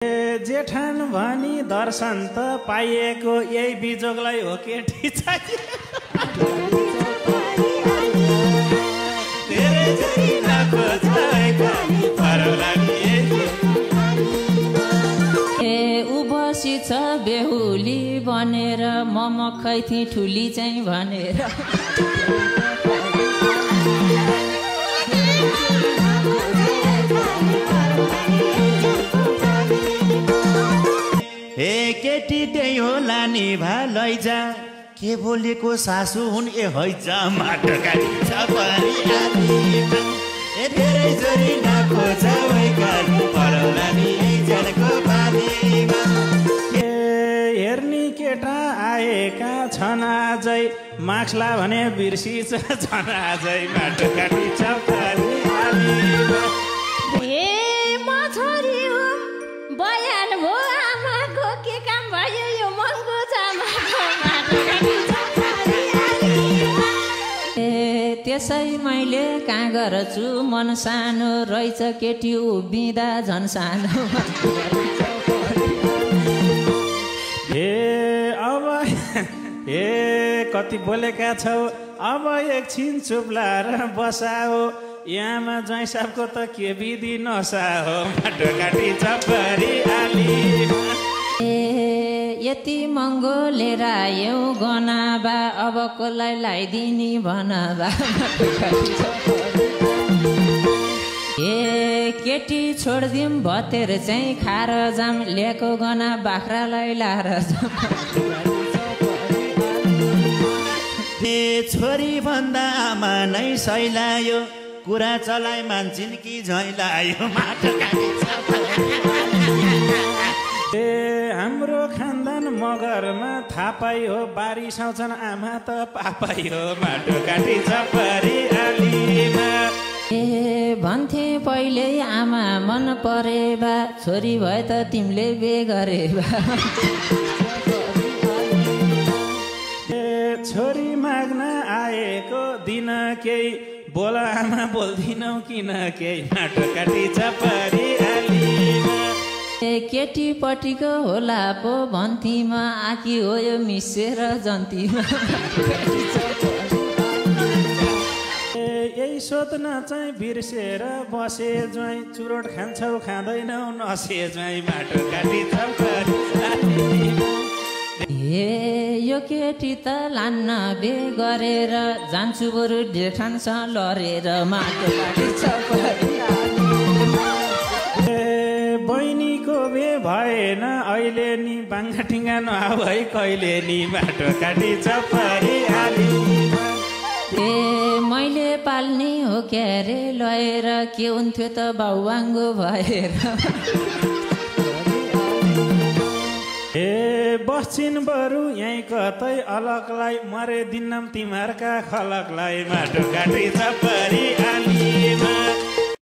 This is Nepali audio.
जेठान भनी दर्शन त पाइएको यही बिजोगलाई हो केटी चाहिए उभसी छ बेहुली बनेर मम खैथी ठुली चाहिँ भनेर हे केटी त्यही होला नि लैजा के बोलेको सासु हुन् ए हैजा माटो काटी छ परी आलीमा ए धेरै जोरी नखोज वैकाली परौला नि जनको पानीमा ए हेर्नी केटा आएका छन् आजै माक्सला भने बिर्सिछ छन् आजै माटो काटी छ परी आलीमा ए म छोरी हुँ बयान भो आमाको के काम भयो यो महँगो जामाको माटो काटी छ परी आलीमा ए त्यसै मैले कहाँ गर्छु मन सानो रहेछ केटी उभिँदा झन् सानो ए कति बोलेका छौ अब एकछिन चुप लाएर बसाओ यहाँमा ज्वाइँ साहबको त के विधि नसा हो माटो काटी छ परी आलीमा ए यति महँगो लिएर आयौ गनाबा अब कसलाई लगाइदिने भनबा ए केटी छोडिदिउँ भतेर चाहिँ खाएर जाम ल्याएको गना बाख्रालाई लाएर जाम ए छोरी भन्दा आमा नै सैलायो कुरा चलाइ मान्छन् कि झैलायो माटो काटी छ ए हाम्रो खानदान मगरमा थापाई हो बारी साउँछन् आमा त पापाई हो माटो काटी छ परी आलीमा ए भन्थे पहिले आमा मन परे बा छोरी भए त तिमीले बे गरे बा छोरी माग्न आएको दिन केही बोल आमा बोल्दिनौ किन केही माटो काटी छ परी आलीमा ए केटीपट्टिको होला पो भन्थीमा आकी हो यो मिसेर जन्तीमा यही सोध्न चाहिँ बिर्सेर बसे ज्वाइँ चुरोट खान्छौ खाँदैनौ नसे ज्वाइँ माटो काटी छ परी आलीमा ए यो केटी त लान्न बे गरेर जान्छु बरु जेठानसँग लरेर माटो काटी छ परी आलीमा ए बहिनीको बे भएन अहिले नि बाङ्गाटिङ्गा नआऊ है कहिले नि माटो काटी छ परी आलीमा ए मैले पाल्ने हो क्यारे लएर के हुन्थ्यो त बाउवाङ्गो भएर ए बस्छिन् बरु यहीँ कतै अलगलाई मरे दिन्नम तिमीहरूका खलकलाई माटो काटी छ परी आलीमा